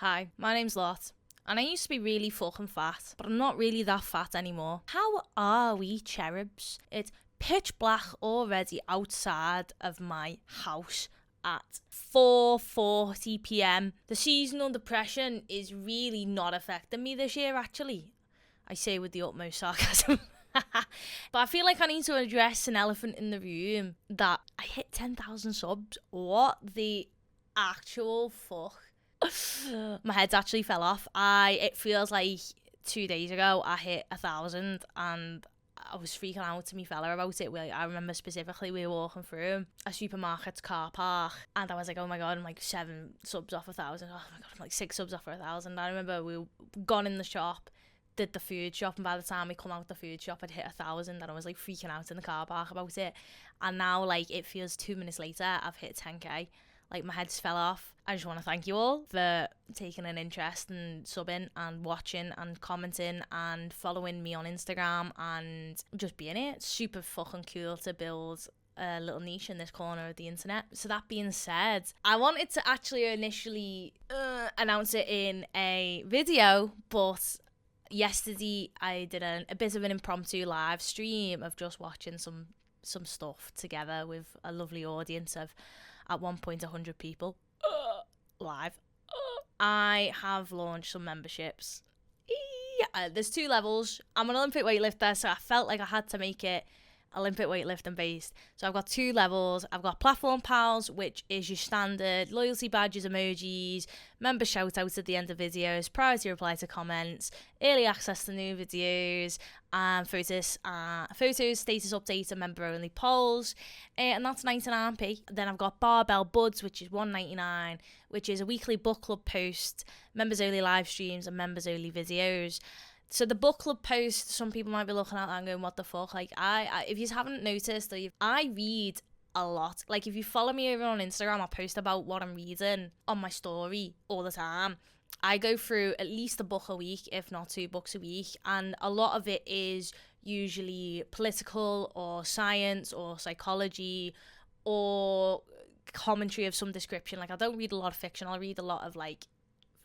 Hi, my name's Lot, and I used to be really fucking fat, but I'm not really that fat anymore. How are we, cherubs? It's pitch black already outside of my house at 4:40 p.m. The seasonal depression is really not affecting me this year, actually. I say with the utmost sarcasm. But I feel like I need to address an elephant in the room that I hit 10,000 subs. What the actual fuck? My head's actually fell off. It feels like 2 days ago I hit 1,000 and I was freaking out to me fella about it. I remember specifically we were walking through a supermarket's car park and I was like, oh my god, I'm like 7 subs off 1,000. Oh my god, I'm like 6 subs off 1,000. I remember we gone in the shop, did the food shop, and by the time we come out the food shop I'd hit 1,000 and I was like freaking out in the car park about it. And now like it feels 2 minutes later I've hit 10k. Like my head's fell off. I just want to thank you all for taking an interest and subbing and watching and commenting and following me on Instagram and just being it. It's super fucking cool to build a little niche in this corner of the internet. So that being said, I wanted to actually initially announce it in a video, but yesterday I did a bit of an impromptu live stream of just watching some stuff together with a lovely audience of at one point 100 people live. I have launched some memberships. There's 2 levels. I'm an Olympic weightlifter, so I felt like I had to make it Olympic weightlifting based. So I've got 2 levels. I've got Platform Pals, which is your standard loyalty badges, emojis, member shout outs at the end of videos, priority reply to comments, early access to new videos, photos, status updates, and member only polls. And that's 99p. Then I've got Barbell Buds, which is $1.99, which is a weekly book club post, members only live streams, and members only videos. So the book club post, some people might be looking at that and going, what the fuck? Like, I if you haven't noticed, I read a lot. Like, if you follow me over on Instagram, I post about what I'm reading on my story all the time. I go through at least a book a week, if not 2 books a week. And a lot of it is usually political or science or psychology or commentary of some description. Like, I don't read a lot of fiction. I'll read a lot of, like,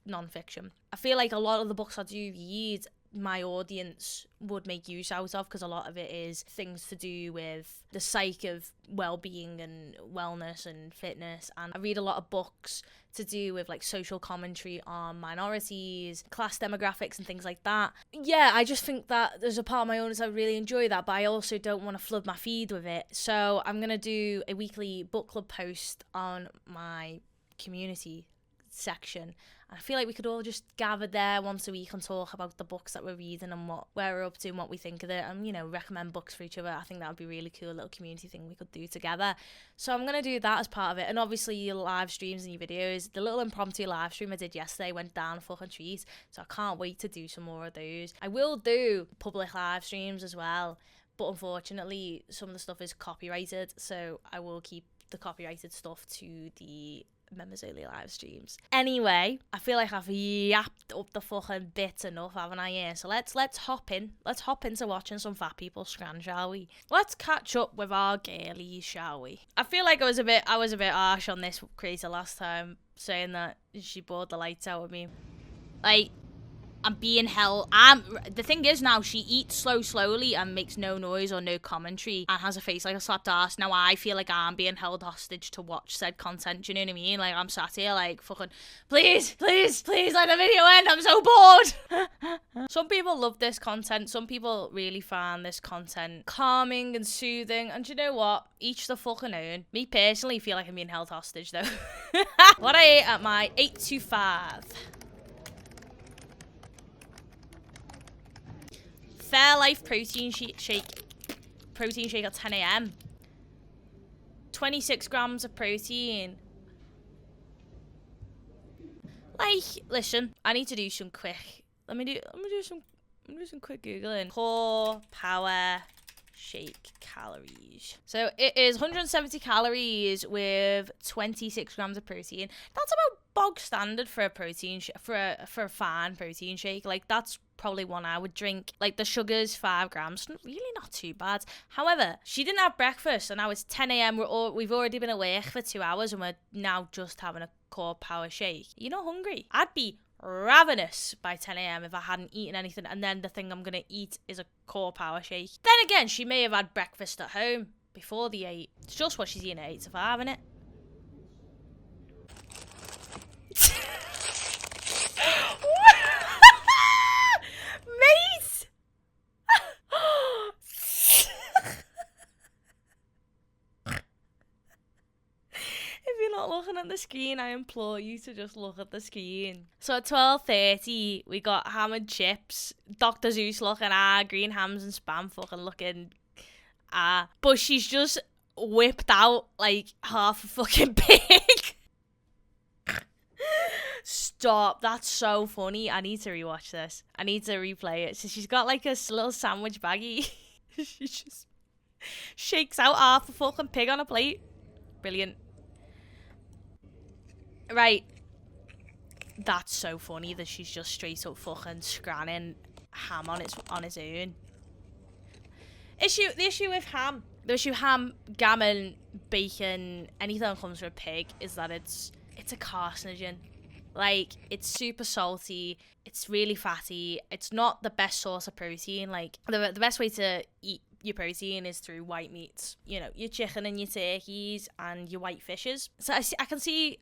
non-fiction. I feel like a lot of the books I do read, my audience would make use out of, because a lot of it is things to do with the psyche of well-being and wellness and fitness. And I read a lot of books to do with like social commentary on minorities, class demographics and things like that. Yeah, I just think that there's a part of my audience I really enjoy that, but I also don't want to flood my feed with it. So I'm gonna do a weekly book club post on my community section. I feel like we could all just gather there once a week and talk about the books that we're reading and where we're up to and what we think of it, and, you know, recommend books for each other. I think that would be a really cool little community thing we could do together. So I'm going to do that as part of it. And obviously your live streams and your videos. The little impromptu live stream I did yesterday went down a fucking treat, so I can't wait to do some more of those. I will do public live streams as well, but unfortunately some of the stuff is copyrighted, so I will keep the copyrighted stuff to the members only live streams. Anyway, I feel like I've yapped up the fucking bit enough, haven't I? Yeah. So let's hop into watching some fat people scran, shall we? Let's catch up with our girlies, shall we? I feel like I was a bit harsh on this creator last time, saying that she bored the lights out of me. Like, I'm being held. The thing is now, she eats slowly and makes no noise or no commentary and has a face like a slapped ass. Now I feel like I'm being held hostage to watch said content. Do you know what I mean? Like, I'm sat here like fucking, please let the video end. I'm so bored. Some people love this content. Some people really find this content calming and soothing. And do you know what? Each the fucking own. Me personally feel like I'm being held hostage though. What I ate at my 8 to 5. Fairlife protein shake at 10 a.m. 26 grams of protein. Like, listen, I need to do some quick. Let me do some quick googling. Core power shake calories. So it is 170 calories with 26 grams of protein. That's about bog standard for a protein for a fine protein shake. Like, that's probably one I would drink. Like, the sugar's 5 grams, really not too bad. However, she didn't have breakfast, and now it's 10 a.m. We've already been awake for 2 hours, and we're now just having a core power shake. You're not hungry. I'd be ravenous by 10 a.m. if I hadn't eaten anything, and then the thing I'm going to eat is a core power shake. Then again, she may have had breakfast at home before the 8. It's just what she's eating at 8 to 5, innit? Mate! If you're not looking at the screen, I implore you to just look at the screen. So at 12:30, we got ham and chips, Dr. Zeus looking green hams and spam fucking looking but she's just whipped out like half a fucking pig. Stop, that's so funny. I need to rewatch this. I need to replay it. So she's got like a little sandwich baggie. She just shakes out half a fucking pig on a plate. Brilliant. Right. That's so funny that she's just straight up fucking scranning ham on its own. The issue with ham, gammon, bacon, anything that comes from a pig is that it's a carcinogen. Like, it's super salty, it's really fatty, it's not the best source of protein. Like, the best way to eat your protein is through white meats. You know, your chicken and your turkeys and your white fishes. So I see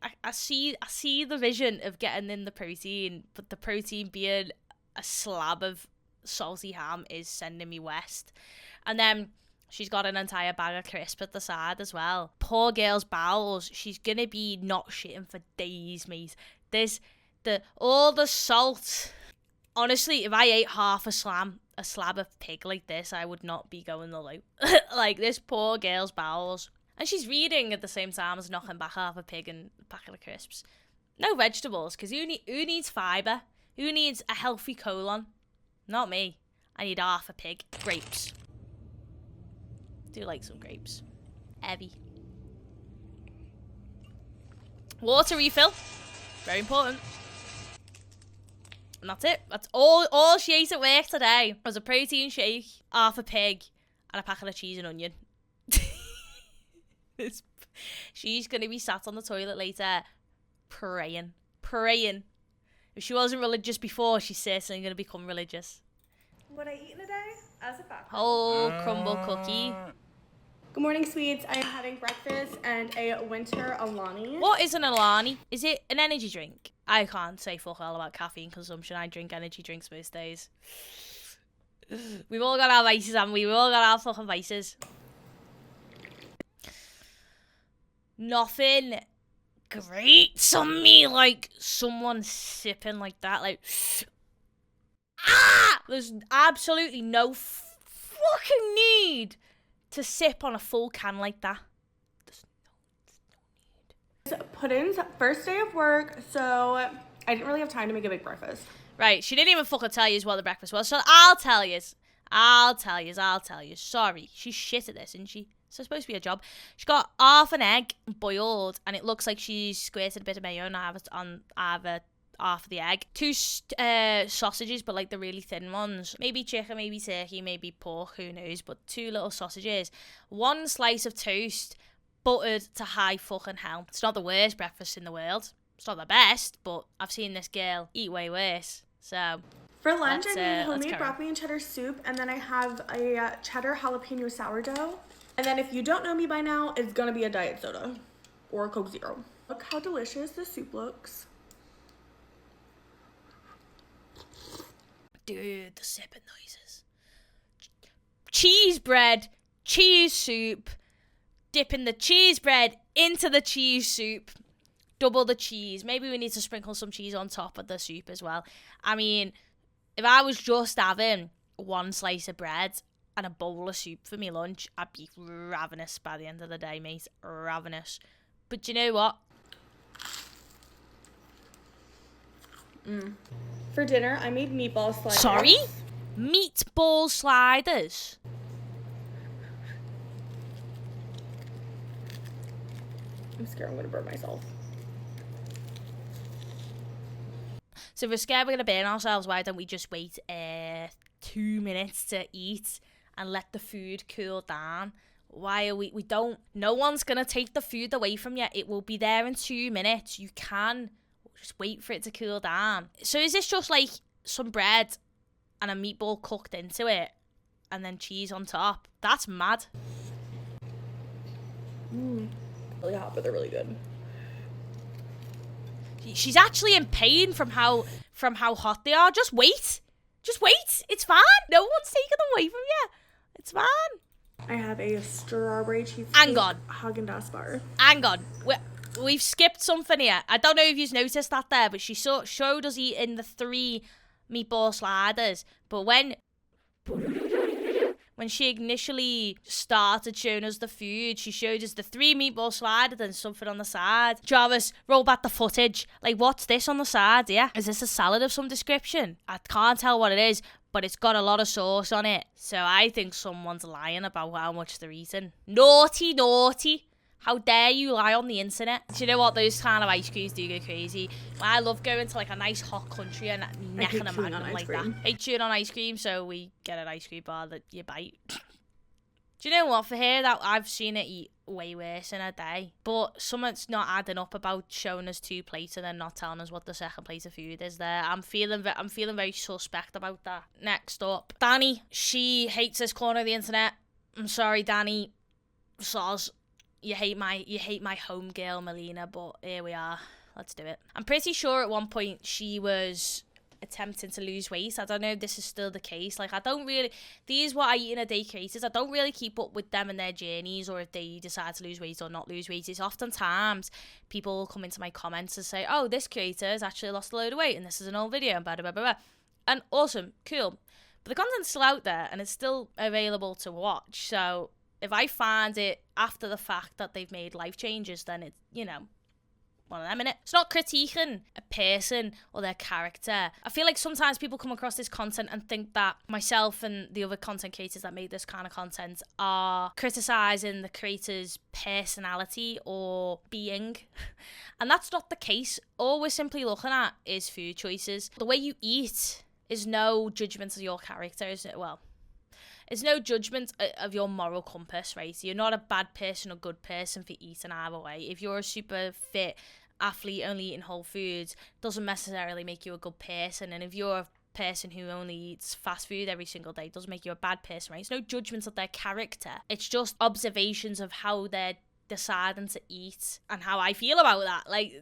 the vision of getting in the protein, but the protein being a slab of salty ham is sending me west. And then she's got an entire bag of crisp at the side as well. Poor girl's bowels. She's gonna be not shitting for days, mate. All the salt. Honestly, if I ate half a slab of pig like this, I would not be going the loop. Like, this poor girl's bowels. And she's reading at the same time as knocking back half a pig and a packet of crisps. No vegetables, because who needs fibre? Who needs a healthy colon? Not me. I need half a pig. Grapes. Do like some grapes. Heavy. Water refill. Very important. And that's it. That's all she ate at work today was a protein shake, half a pig, and a packet of cheese and onion. She's going to be sat on the toilet later praying. If she wasn't religious before, she's certainly going to become religious. What I eat in a day as a breakfast. Whole crumble cookie. Good morning, sweets. I am having breakfast and a winter Alani. What is an Alani? Is it an energy drink? I can't say fuck all about caffeine consumption. I drink energy drinks most days. We've all got our vices, haven't we? We've all got our fucking vices. Nothing grates on me like someone sipping like that. Like, there's absolutely no fucking need to sip on a full can like that. There's no need. Pudding's first day of work, so I didn't really have time to make a big breakfast. Right, she didn't even fucking tell you what the breakfast was, so I'll tell you. Sorry, she's shit at this, isn't she? It's supposed to be a job. She got half an egg boiled, and it looks like she's squirted a bit of mayo on either half of the egg. 2 sausages, but like the really thin ones. Maybe chicken, maybe turkey, maybe pork, who knows, but 2 little sausages. 1 slice of toast, buttered to high fucking hell. It's not the worst breakfast in the world. It's not the best, but I've seen this girl eat way worse. So for lunch, I made homemade broccoli and cheddar soup, and then I have a cheddar jalapeno sourdough. And then if you don't know me by now, it's gonna be a diet soda or a Coke Zero. Look how delicious the soup looks. Dude, the sipping noises. Cheese bread, cheese soup, dipping the cheese bread into the cheese soup, double the cheese. Maybe we need to sprinkle some cheese on top of the soup as well. I mean, if I was just having 1 slice of bread and a bowl of soup for me lunch, I'd be ravenous by the end of the day, mate. Ravenous. But you know what? For dinner, I made meatball sliders. Sorry? Meatball sliders? I'm scared I'm gonna burn myself. So if we're scared we're gonna burn ourselves, why don't we just wait 2 minutes to eat and let the food cool down? Why are we don't, no one's gonna take the food away from you. It will be there in 2 minutes. You can Just wait for it to cool down. So is this just like some bread and a meatball cooked into it and then cheese on top? That's mad. Really hot, but they're really good. She's actually in pain from how hot they are. Just wait. Just wait. It's fine. No one's taking them away from you. It's fine. I have a strawberry cheesecake Hang on. Haagen-Dazs bar. Hang on. We've skipped something here. I don't know if you've noticed that there, but she showed us eating the 3 meatball sliders. But when she initially started showing us the food, she showed us the 3 meatball sliders and something on the side. Jarvis, roll back the footage. Like, what's this on the side? Yeah, is this a salad of some description? I can't tell what it is, but it's got a lot of sauce on it. So I think someone's lying about how much they're eating. Naughty, naughty. How dare you lie on the internet? Do you know what? Those kind of ice creams do go crazy. I love going to like a nice hot country and necking a magnum like that. I hate chewing on ice cream, so we get an ice cream bar that you bite. Do you know what? For her, that I've seen it eat way worse in a day. But something's not adding up about showing us 2 plates and then not telling us what the second plate of food is there. I'm feeling very suspect about that. Next up, Danny. She hates this corner of the internet. I'm sorry, Danny. Soz. You hate my home girl, Melina, but here we are. Let's do it. I'm pretty sure at one point she was attempting to lose weight. I don't know if this is still the case. Like, I don't really... These What I Eat in a Day creators, I don't really keep up with them and their journeys or if they decide to lose weight or not lose weight. It's oftentimes people will come into my comments and say, oh, this creator has actually lost a load of weight and this is an old video and blah, blah, blah, blah. And awesome, cool. But the content's still out there and it's still available to watch. So... if I find it after the fact that they've made life changes, then it's, one of them, innit? It's not critiquing a person or their character. I feel like sometimes people come across this content and think that myself and the other content creators that make this kind of content are criticising the creator's personality or being. And that's not the case. All we're simply looking at is food choices. The way you eat is no judgment of your character, is it? Well... it's no judgment of your moral compass, right? So you're not a bad person or good person for eating either way. If you're a super fit athlete only eating whole foods, doesn't necessarily make you a good person. And if you're a person who only eats fast food every single day, doesn't make you a bad person, right? It's no judgment of their character. It's just observations of how they're deciding to eat and how I feel about that. Like,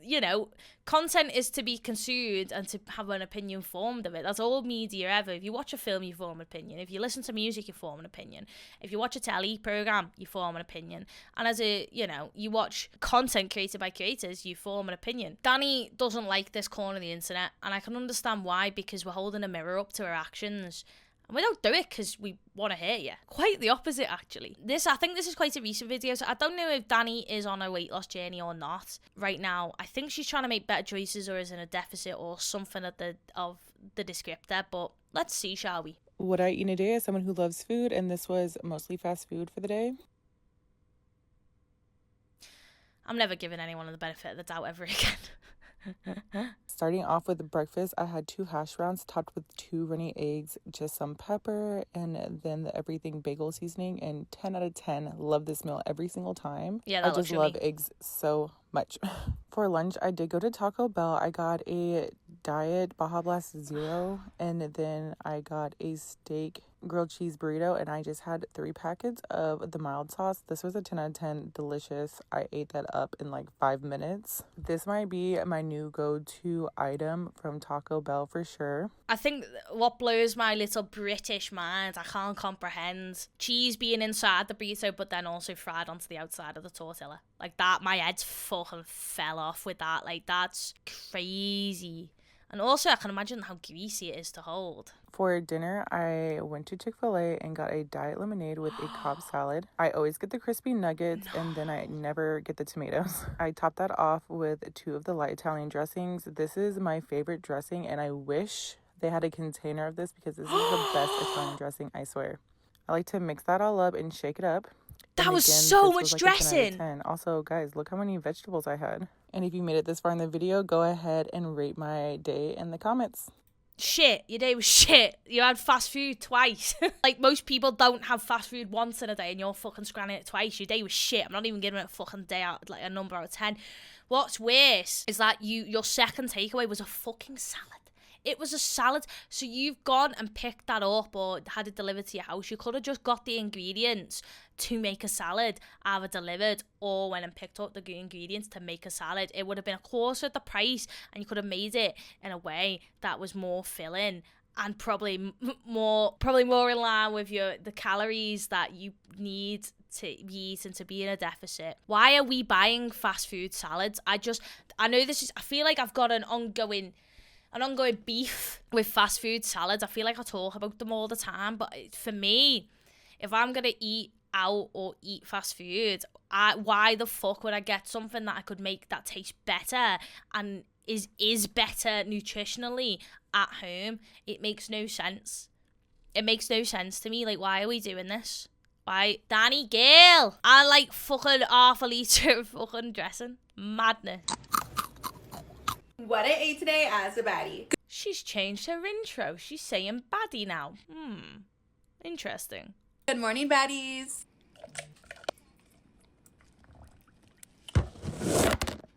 content is to be consumed and to have an opinion formed of it. That's all media ever. If you watch a film, you form an opinion. If you listen to music, you form an opinion. If you watch a telly program, you form an opinion. And as you watch content created by creators, you form an opinion. Danny doesn't like this corner of the internet, and I can understand why, because we're holding a mirror up to her actions. And we don't do it because we want to hurt you. Quite the opposite, actually. I think this is quite a recent video, so I don't know if Danny is on a weight loss journey or not right now. I think she's trying to make better choices or is in a deficit or something of the descriptor, but let's see, shall we? What I eat in a day as someone who loves food, and this was mostly fast food for the day. I'm never giving anyone the benefit of the doubt ever again. Starting off with breakfast, I had 2 hash browns topped with 2 runny eggs, just some pepper, and then the everything bagel seasoning, and 10 out of 10. Love this meal every single time. Yeah, I just love eggs so much. For lunch, I did go to Taco Bell. I got a Diet Baja Blast Zero, and then I got a steak grilled cheese burrito, and I just had 3 packets of the mild sauce. This was a 10 out of 10, delicious. I ate that up in like 5 minutes. This might be my new go-to item from Taco Bell for sure. I think what blows my little British mind, I can't comprehend cheese being inside the burrito but then also fried onto the outside of the tortilla. Like that, my head fucking fell off with that. Like, that's crazy. And also, I can imagine how greasy it is to hold. For dinner, I went to Chick-fil-A and got a diet lemonade with a Cobb salad. I always get the crispy nuggets, and then I never get the tomatoes. I topped that off with 2 of the light Italian dressings. This is my favorite dressing, and I wish they had a container of this because this is the best Italian dressing, I swear. I like to mix that all up and shake it up. That was so much dressing. Also, guys, look how many vegetables I had. And if you made it this far in the video, go ahead and rate my day in the comments. Shit, your day was shit. You had fast food twice. Like, most people don't have fast food once in a day and you're fucking scranning it twice. Your day was shit. I'm not even giving it a fucking day out, like a number out of 10. What's worse is that your second takeaway was a fucking salad. It was a salad. So you've gone and picked that up or had it delivered to your house. You could have just got the ingredients to make a salad, either delivered or went and picked up the ingredients to make a salad. It would have been a quarter of the price, and you could have made it in a way that was more filling and probably more in line with the calories that you need to eat and to be in a deficit. Why are we buying fast food salads? I feel like I've got an ongoing beef with fast food salads. I feel like I talk about them all the time, but for me, if I'm gonna eat out or eat fast food, why the fuck would I get something that I could make that tastes better and is better nutritionally at home? It makes no sense. It makes no sense to me. Like, why are we doing this? Why? Danny Gale! I like fucking half a litre of fucking dressing. Madness. What I ate today as a baddie. She's changed her intro. She's saying baddie now. Interesting. Good morning, baddies.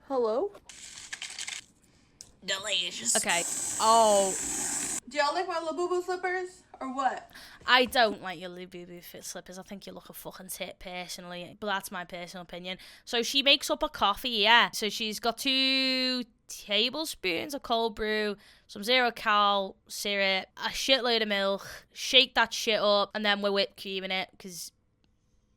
Hello? Delicious. Okay. Oh. Do y'all like my Labubu slippers or what? I don't like your Labubu fit slippers. I think you look a fucking tit personally, but that's my personal opinion. So she makes up a coffee, yeah. So she's got 2 tablespoons of cold brew, some 0-cal syrup, a shitload of milk, shake that shit up, and then we're whipped cream in it, because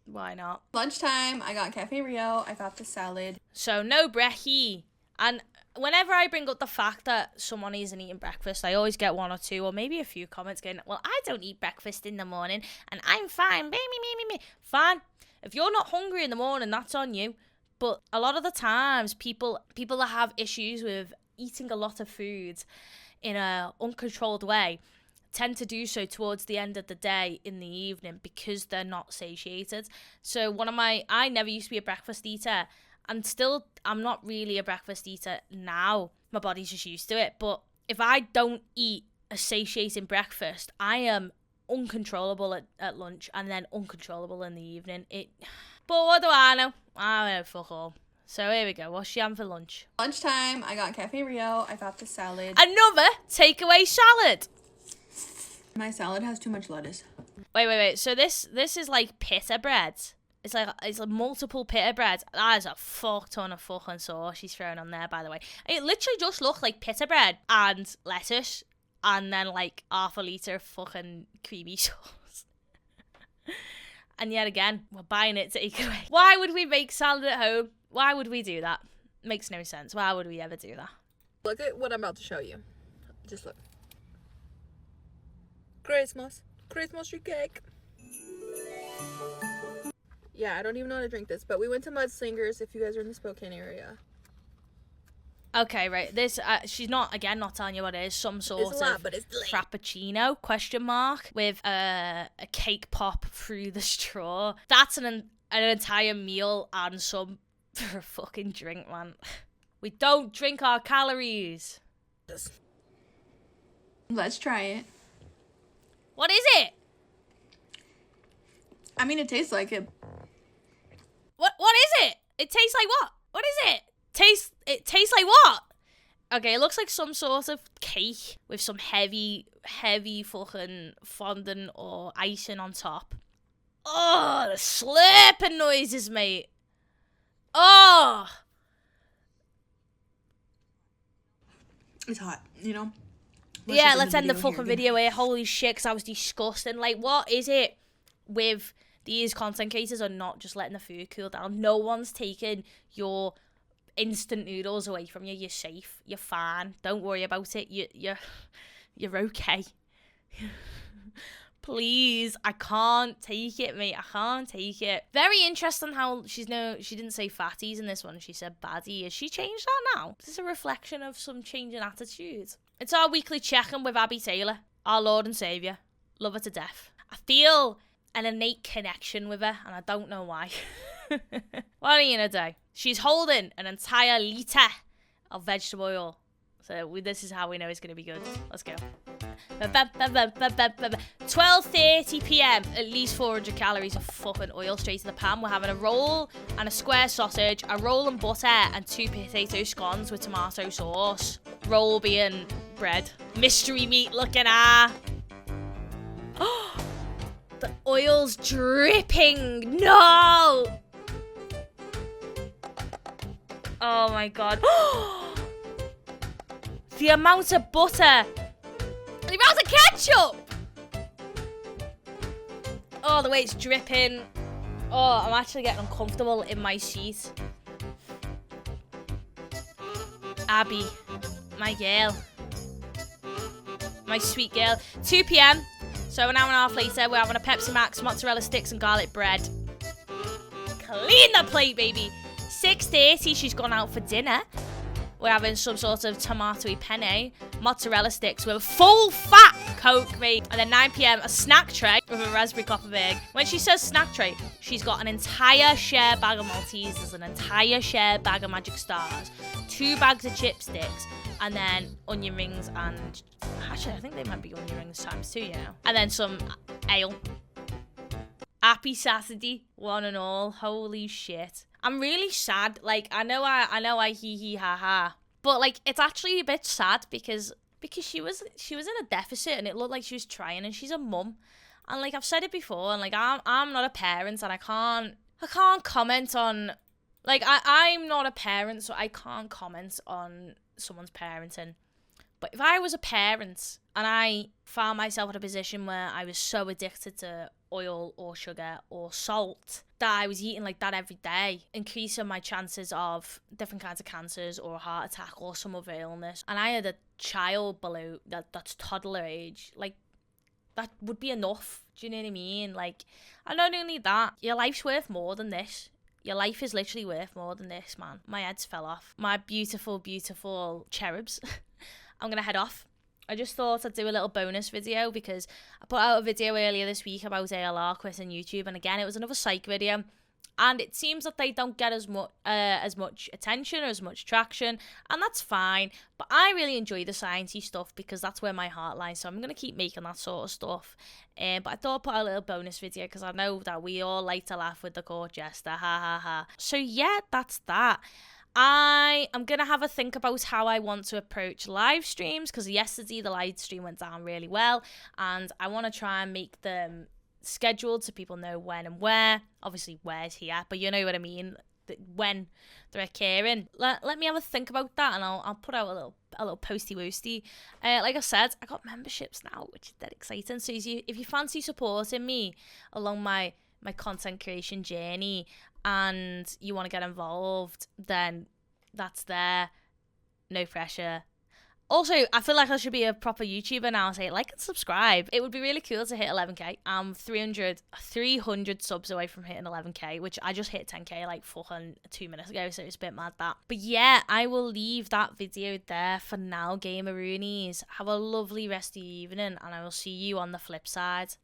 why not? Lunchtime, I got Cafe Rio, I got the salad. So no brekkie. And whenever I bring up the fact that someone isn't eating breakfast, I always get 1 or 2 or maybe a few comments going, well, I don't eat breakfast in the morning and I'm fine. Fine. If you're not hungry in the morning, that's on you. But a lot of the times, people that have issues with eating a lot of food in a uncontrolled way tend to do so towards the end of the day in the evening because they're not satiated. So I never used to be a breakfast eater, and still I'm not really a breakfast eater now. My body's just used to it. But if I don't eat a satiating breakfast, I am uncontrollable at lunch and then uncontrollable in the evening. But what do I know? I don't know, fuck all. So here we go. What's she having for lunch? Lunchtime, I got Cafe Rio. I got the salad. Another takeaway salad. My salad has too much lettuce. Wait. So this is like pita bread. It's like multiple pita bread. That is a fuck ton of fucking sauce she's throwing on there, by the way. It literally just looked like pita bread and lettuce and then like half a litre of fucking creamy sauce. And yet again, we're buying it takeaway. Why would we make salad at home? Why would we do that? Makes no sense. Why would we ever do that? Look at what I'm about to show you. Just look. Christmas tree cake. Yeah, I don't even know how to drink this, but we went to Mudslingers if you guys are in the Spokane area. Okay, right. This she's not telling you what it is. Some sort of frappuccino ? With a cake pop through the straw. That's an entire meal and some for a fucking drink, man. We don't drink our calories. Let's try it. What is it? I mean, it tastes like it. What is it? It tastes like what? What is it? It tastes like what? Okay, it looks like some sort of cake with some heavy fucking fondant or icing on top. Oh, the slurping noises, mate. Oh. It's hot, you know? Let's end the fucking video here. Holy shit, 'cause that was disgusting. Like, what is it with these content creators are not just letting the food cool down? No one's taking your instant noodles away from you. You're safe. You're fine. Don't worry about it. You're okay. Please, I can't take it, mate. I can't take it. Very interesting how she didn't say fatties in this one. She said baddie. Has she changed that now? Is this a reflection of some change in attitude? It's our weekly check-in with Abby Taylor, our Lord and Saviour. Love her to death. I feel an innate connection with her, and I don't know why. What are you gonna do? She's holding an entire litre of vegetable oil. So this is how we know it's going to be good. Let's go. 12:30 p.m. At least 400 calories of fucking oil straight to the pan. We're having a roll and a square sausage, a roll and butter, and 2 potato scones with tomato sauce. Roll being bread. Mystery meat looking at. The oil's dripping. No! Oh my god. The amount of butter. The amount of ketchup. Oh, the way it's dripping. Oh, I'm actually getting uncomfortable in my seat. Abby, my girl. My sweet girl. 2 p.m. So an hour and a half later, we're having a Pepsi Max, mozzarella sticks, and garlic bread. Clean the plate, baby. 6:30, she's gone out for dinner. We're having some sort of tomatoey penne, mozzarella sticks with a full fat Coke, mate. And then 9 p.m, a snack tray with a raspberry Copperberg. When she says snack tray, she's got an entire share bag of Maltesers, an entire share bag of Magic Stars, 2 bags of chipsticks, and then onion rings and... Actually, I think they might be onion rings times 2, you know. And then some ale. Happy Saturday, one and all. Holy shit. I'm really sad. Like, I know I hee ha ha. But like, it's actually a bit sad because she was in a deficit and it looked like she was trying, and she's a mum. And like I've said it before, and like I'm not a parent, and I can't comment on, like, I'm not a parent, so I can't comment on someone's parenting. But if I was a parent and I found myself in a position where I was so addicted to oil or sugar or salt that I was eating like that every day, increasing my chances of different kinds of cancers or a heart attack or some other illness, and I had a child below that's toddler age, like, that would be enough. Do you know what I mean? Like, and not only that, your life's worth more than this. Your life is literally worth more than this, man. My head's fell off. My beautiful, beautiful cherubs. I'm going to head off. I just thought I'd do a little bonus video because I put out a video earlier this week about ALR quitting YouTube, and again, it was another psych video. And it seems that they don't get as much attention or as much traction, and that's fine. But I really enjoy the sciencey stuff because that's where my heart lies, so I'm going to keep making that sort of stuff. But I thought I'd put out a little bonus video because I know that we all like to laugh with the court jester, ha ha ha. So yeah, that's that. I am going to have a think about how I want to approach live streams, because yesterday the live stream went down really well, and I want to try and make them scheduled so people know when and where. Obviously, where's here, but you know what I mean, when they're occurring. Let me have a think about that, and I'll put out a little posty woosty. Like I said, I got memberships now, which is dead exciting. So if you fancy supporting me along my content creation journey and you want to get involved, then that's there. No pressure. Also, I feel like I should be a proper YouTuber now. Say like and subscribe. It would be really cool to hit 11k. I'm 300 subs away from hitting 11k, which I just hit 10k like fucking 2 minutes ago, so it's a bit mad that. But yeah, I will leave that video there for now, Gameroonies. Have a lovely rest of the evening, and I will see you on the flip side.